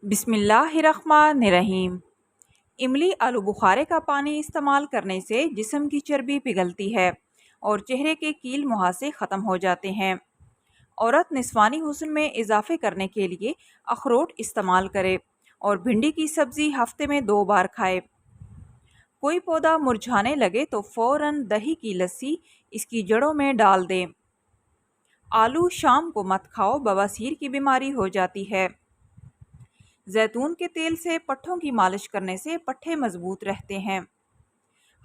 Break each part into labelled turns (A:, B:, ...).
A: بسم اللہ الرحمن الرحیم۔ املی آلو بخارے کا پانی استعمال کرنے سے جسم کی چربی پگھلتی ہے اور چہرے کے کیل مہاسے ختم ہو جاتے ہیں۔ عورت نسوانی حسن میں اضافے کرنے کے لیے اخروٹ استعمال کرے اور بھنڈی کی سبزی ہفتے میں 2 بار کھائے۔ کوئی پودا مرجھانے لگے تو فوراً دہی کی لسی اس کی جڑوں میں ڈال دیں۔ آلو شام کو مت کھاؤ، بواسیر کی بیماری ہو جاتی ہے۔ زیتون کے تیل سے پٹھوں کی مالش کرنے سے پٹھے مضبوط رہتے ہیں۔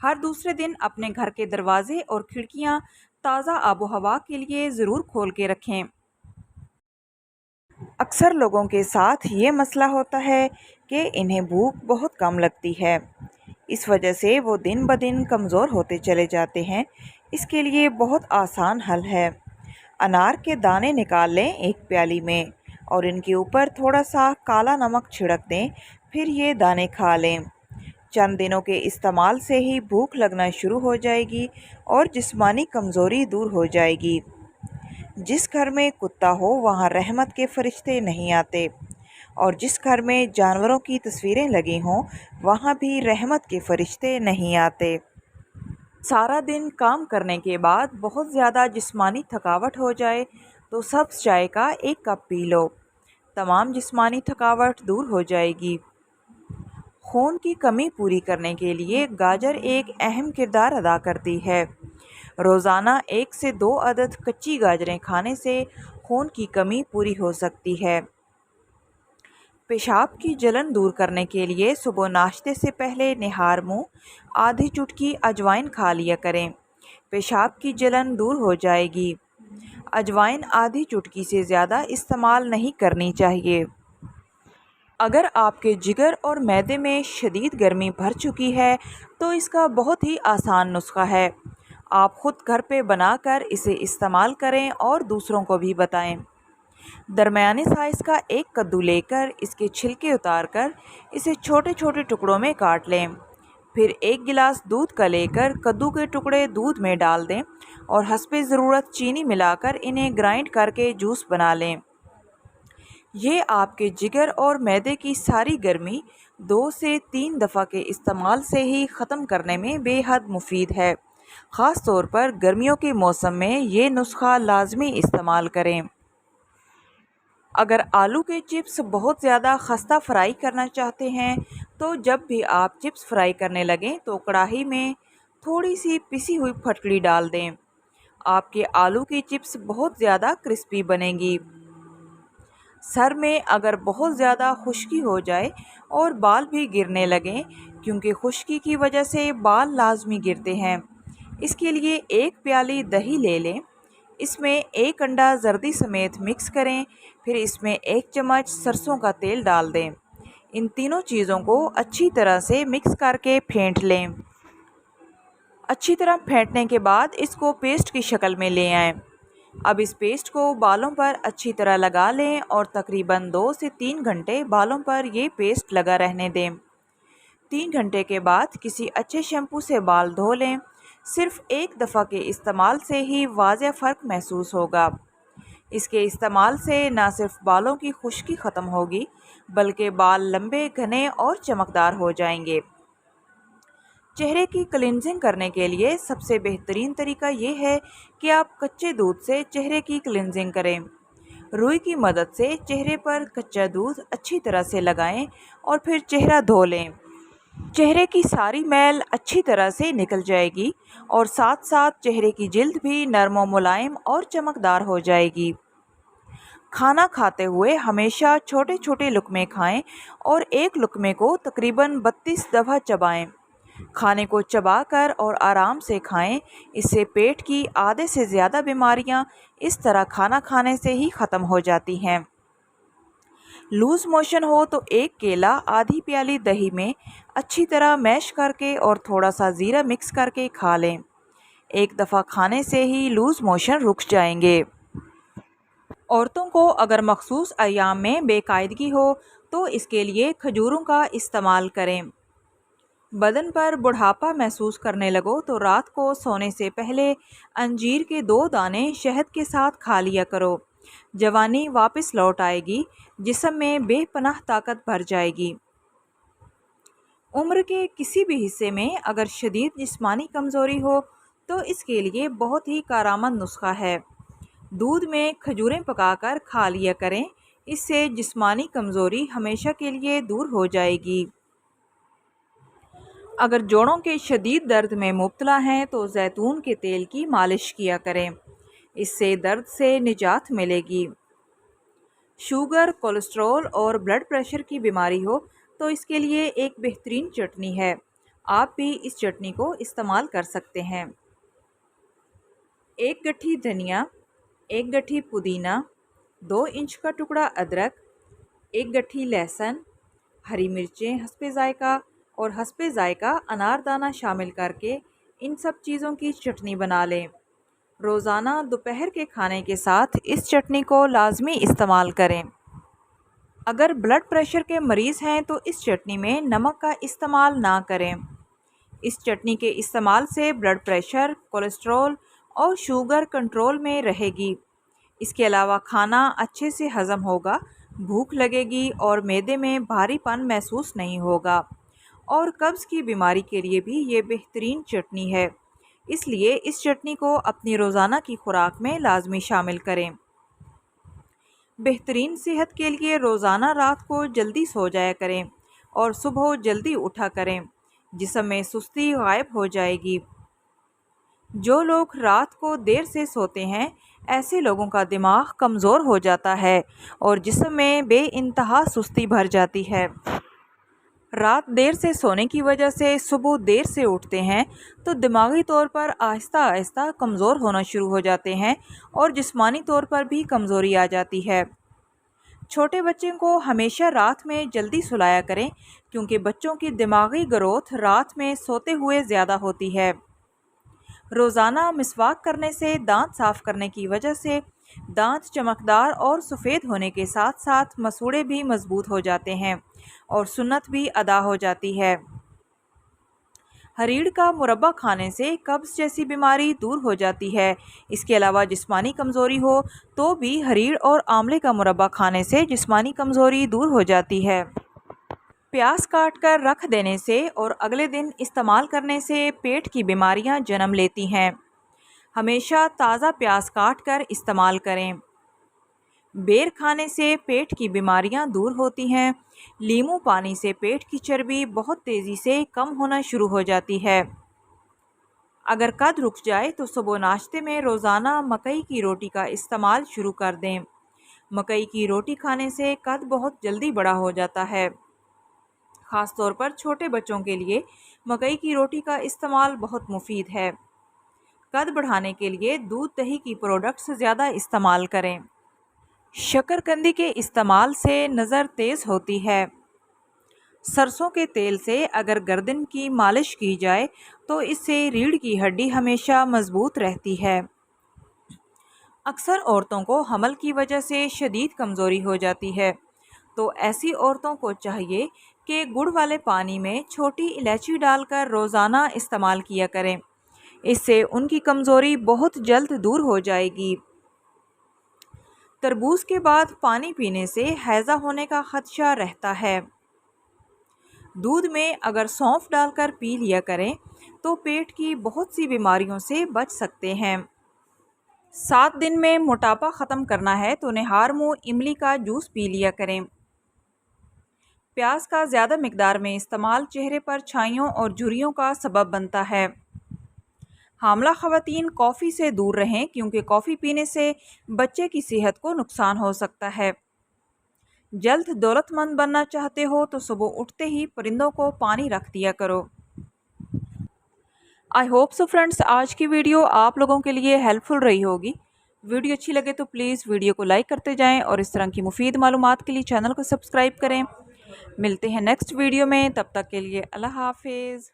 A: ہر دوسرے دن اپنے گھر کے دروازے اور کھڑکیاں تازہ آب و ہوا کے لیے ضرور کھول کے رکھیں۔ اکثر لوگوں کے ساتھ یہ مسئلہ ہوتا ہے کہ انہیں بھوک بہت کم لگتی ہے، اس وجہ سے وہ دن بدن کمزور ہوتے چلے جاتے ہیں۔ اس کے لیے بہت آسان حل ہے۔ انار کے دانے نکال لیں ایک پیالی میں اور ان کے اوپر تھوڑا سا کالا نمک چھڑک دیں، پھر یہ دانے کھا لیں۔ چند دنوں کے استعمال سے ہی بھوک لگنا شروع ہو جائے گی اور جسمانی کمزوری دور ہو جائے گی۔ جس گھر میں کتا ہو وہاں رحمت کے فرشتے نہیں آتے، اور جس گھر میں جانوروں کی تصویریں لگی ہوں وہاں بھی رحمت کے فرشتے نہیں آتے۔ سارا دن کام کرنے کے بعد بہت زیادہ جسمانی تھکاوٹ ہو جائے تو سبز چائے کا 1 کپ پی لو، تمام جسمانی تھکاوٹ دور ہو جائے گی۔ خون کی کمی پوری کرنے کے لیے گاجر ایک اہم کردار ادا کرتی ہے۔ روزانہ 1 سے 2 عدد کچی گاجریں کھانے سے خون کی کمی پوری ہو سکتی ہے۔ پیشاب کی جلن دور کرنے کے لیے صبح ناشتے سے پہلے نہار منہ آدھی چٹکی اجوائن کھا لیا کریں، پیشاب کی جلن دور ہو جائے گی۔ اجوائن آدھی چٹکی سے زیادہ استعمال نہیں کرنی چاہیے۔ اگر آپ کے جگر اور معدے میں شدید گرمی بھر چکی ہے تو اس کا بہت ہی آسان نسخہ ہے۔ آپ خود گھر پہ بنا کر اسے استعمال کریں اور دوسروں کو بھی بتائیں۔ درمیانے سائز کا 1 کدو لے کر اس کے چھلکے اتار کر اسے چھوٹے چھوٹے ٹکڑوں میں کاٹ لیں، پھر 1 گلاس دودھ کا لے کر کدو کے ٹکڑے دودھ میں ڈال دیں اور حسب ضرورت چینی ملا کر انہیں گرائنڈ کر کے جوس بنا لیں۔ یہ آپ کے جگر اور معدے کی ساری گرمی 2 سے 3 دفعہ کے استعمال سے ہی ختم کرنے میں بے حد مفید ہے۔ خاص طور پر گرمیوں کے موسم میں یہ نسخہ لازمی استعمال کریں۔ اگر آلو کے چپس بہت زیادہ خستہ فرائی کرنا چاہتے ہیں تو جب بھی آپ چپس فرائی کرنے لگیں تو کڑاہی میں تھوڑی سی پسی ہوئی پھٹکڑی ڈال دیں۔ آپ کے آلو کی چپس بہت زیادہ کرسپی بنیں گی۔ سر میں اگر بہت زیادہ خشکی ہو جائے اور بال بھی گرنے لگیں، کیونکہ خشکی کی وجہ سے بال لازمی گرتے ہیں، اس کے لیے 1 پیالی دہی لے لیں، اس میں 1 انڈا زردی سمیت مکس کریں، پھر اس میں 1 چمچ سرسوں کا تیل ڈال دیں۔ ان تینوں چیزوں کو اچھی طرح سے مکس کر کے پھینٹ لیں۔ اچھی طرح پھینٹنے کے بعد اس کو پیسٹ کی شکل میں لے آئیں۔ اب اس پیسٹ کو بالوں پر اچھی طرح لگا لیں اور تقریباً 2 سے 3 گھنٹے بالوں پر یہ پیسٹ لگا رہنے دیں۔ 3 گھنٹے کے بعد کسی اچھے شیمپو سے بال دھو لیں۔ صرف 1 دفعہ کے استعمال سے ہی واضح فرق محسوس ہوگا۔ اس کے استعمال سے نہ صرف بالوں کی خشکی ختم ہوگی بلکہ بال لمبے، گھنے اور چمکدار ہو جائیں گے۔ چہرے کی کلینزنگ کرنے کے لیے سب سے بہترین طریقہ یہ ہے کہ آپ کچے دودھ سے چہرے کی کلینزنگ کریں۔ روئی کی مدد سے چہرے پر کچا دودھ اچھی طرح سے لگائیں اور پھر چہرہ دھو لیں۔ چہرے کی ساری میل اچھی طرح سے نکل جائے گی اور ساتھ ساتھ چہرے کی جلد بھی نرم و ملائم اور چمکدار ہو جائے گی۔ کھانا کھاتے ہوئے ہمیشہ چھوٹے چھوٹے لقمے کھائیں اور ایک لقمے کو تقریباً 32 دفعہ چبائیں۔ کھانے کو چبا کر اور آرام سے کھائیں، اس سے پیٹ کی آدھے سے زیادہ بیماریاں اس طرح کھانا کھانے سے ہی ختم ہو جاتی ہیں۔ لوز موشن ہو تو 1 کیلا آدھی پیالی دہی میں اچھی طرح میش کر کے اور تھوڑا سا زیرہ مکس کر کے کھا لیں۔ 1 دفعہ کھانے سے ہی لوز موشن رک جائیں گے۔ عورتوں کو اگر مخصوص ایام میں بے قاعدگی ہو تو اس کے لیے کھجوروں کا استعمال کریں۔ بدن پر بڑھاپا محسوس کرنے لگو تو رات کو سونے سے پہلے انجیر کے 2 دانے شہد کے ساتھ کھا لیا کرو۔ जवानी वापस लौट आएगी, जिस्म में बेपनाह ताकत भर जाएगी। उम्र के किसी भी हिस्से में अगर शदीद जिस्मानी कमज़ोरी हो तो इसके लिए बहुत ही कारआमद नुस्खा है। दूध में खजूरें पकाकर खा लिया करें, इससे जिस्मानी कमज़ोरी हमेशा के लिए दूर हो जाएगी। अगर जोड़ों के शदीद दर्द में मुब्तला हैं तो जैतून के तेल की मालिश किया करें, इससे दर्द से निजात मिलेगी। शुगर, कोलेस्ट्रॉल और ब्लड प्रेशर की बीमारी हो तो इसके लिए एक बेहतरीन चटनी है, आप भी इस चटनी को इस्तेमाल कर सकते हैं। 1 गट्ठी धनिया, 1 गट्ठी पुदीना, 2 इंच का टुकड़ा अदरक, 1 गट्ठी लहसुन, हरी मिर्चें हस्बे जायका और हस्बे जायका अनारदाना शामिल करके इन सब चीज़ों की चटनी बना लें। रोज़ाना दोपहर के खाने के साथ इस चटनी को लाजमी इस्तेमाल करें। अगर ब्लड प्रेशर के मरीज़ हैं तो इस चटनी में नमक का इस्तेमाल ना करें। इस चटनी के इस्तेमाल से ब्लड प्रेशर, कोलेस्ट्रॉल और शुगर कंट्रोल में रहेगी। इसके अलावा खाना अच्छे से हज़म होगा, भूख लगेगी और मैदे में भारीपन महसूस नहीं होगा। और कब्ज़ की बीमारी के लिए भी ये बेहतरीन चटनी है, इसलिए इस चटनी को अपनी रोज़ाना की खुराक में लाजमी शामिल करें। बेहतरीन सेहत के लिए रोज़ाना रात को जल्दी सो जाया करें और सुबह जल्दी उठा करें, जिस्म में सुस्ती गायब हो जाएगी। जो लोग रात को देर से सोते हैं, ऐसे लोगों का दिमाग कमज़ोर हो जाता है और जिस्म में बेइंतहा सुस्ती भर जाती है। रात देर से सोने की वजह से सुबह देर से उठते हैं तो दिमागी तौर पर आहिस्ता आहिस्ता कमज़ोर होना शुरू हो जाते हैं और जिस्मानी तौर पर भी कमज़ोरी आ जाती है। छोटे बच्चे को हमेशा रात में जल्दी सुलाया करें, क्योंकि बच्चों की दिमागी ग्रोथ रात में सोते हुए ज़्यादा होती है। रोज़ाना मिसवाक करने से दांत साफ़ करने की वजह से दांत चमकदार और सफ़ेद होने के साथ साथ मसूड़े भी मजबूत हो जाते हैं और सुन्नत भी अदा हो जाती है। हरीड़ का मुरब्बा खाने से कब्ज़ जैसी बीमारी दूर हो जाती है। इसके अलावा जिस्मानी कमज़ोरी हो तो भी हरीड़ और आंवले का मुरब्बा खाने से जिस्मानी कमज़ोरी दूर हो जाती है। प्याज काट कर रख देने से और अगले दिन इस्तेमाल करने से पेट की बीमारियां जन्म लेती हैं। हमेशा ताज़ा प्याज काट कर इस्तेमाल करें। बेर खाने से पेट की बीमारियां दूर होती हैं। लीमू पानी से पेट की चर्बी बहुत तेज़ी से कम होना शुरू हो जाती है। अगर कद रुक जाए तो सुबह नाश्ते में रोज़ाना मकई की रोटी का इस्तेमाल शुरू कर दें। मकई की रोटी खाने से कद बहुत जल्दी बड़ा हो जाता है। ख़ास तौर पर छोटे बच्चों के लिए मकई की रोटी का इस्तेमाल बहुत मुफीद है। कद बढ़ाने के लिए दूध दही की प्रोडक्ट्स ज़्यादा इस्तेमाल करें। शकरकंदी के इस्तेमाल से नज़र तेज़ होती है। सरसों के तेल से अगर गर्दन की मालिश की जाए तो इससे रीढ़ की हड्डी हमेशा मजबूत रहती है। अक्सर औरतों को हमल की वजह से शदीद कमज़ोरी हो जाती है, तो ऐसी औरतों को चाहिए कि गुड़ वाले पानी में छोटी इलायची डालकर रोज़ाना इस्तेमाल किया करें। इससे उनकी कमज़ोरी बहुत जल्द दूर हो जाएगी। तरबूज के बाद पानी पीने से हैज़ा होने का खदशा रहता है। दूध में अगर सौंफ डालकर पी लिया करें तो पेट की बहुत सी बीमारियों से बच सकते हैं। 7 दिन में मोटापा ख़त्म करना है तो निहार मुँह इमली का जूस पी लिया करें। प्याज का ज़्यादा मिकदार में इस्तेमाल चेहरे पर छाइयों और झुर्रियों का सबब बनता है। हामला ख़वातीन कॉफ़ी से दूर रहें, क्योंकि कॉफ़ी पीने से बच्चे की सेहत को नुकसान हो सकता है। जल्द दौलतमंद बनना चाहते हो तो सुबह उठते ही परिंदों को पानी रख दिया करो। आई होप सो फ्रेंड्स, आज की वीडियो आप लोगों के लिए हेल्पफुल रही होगी। वीडियो अच्छी लगे तो प्लीज़ वीडियो को लाइक करते जाएं और इस तरह की मुफीद मालूमात के लिए चैनल को सब्सक्राइब करें। मिलते हैं नेक्स्ट वीडियो में, तब तक के लिए अल्लाह हाफिज़।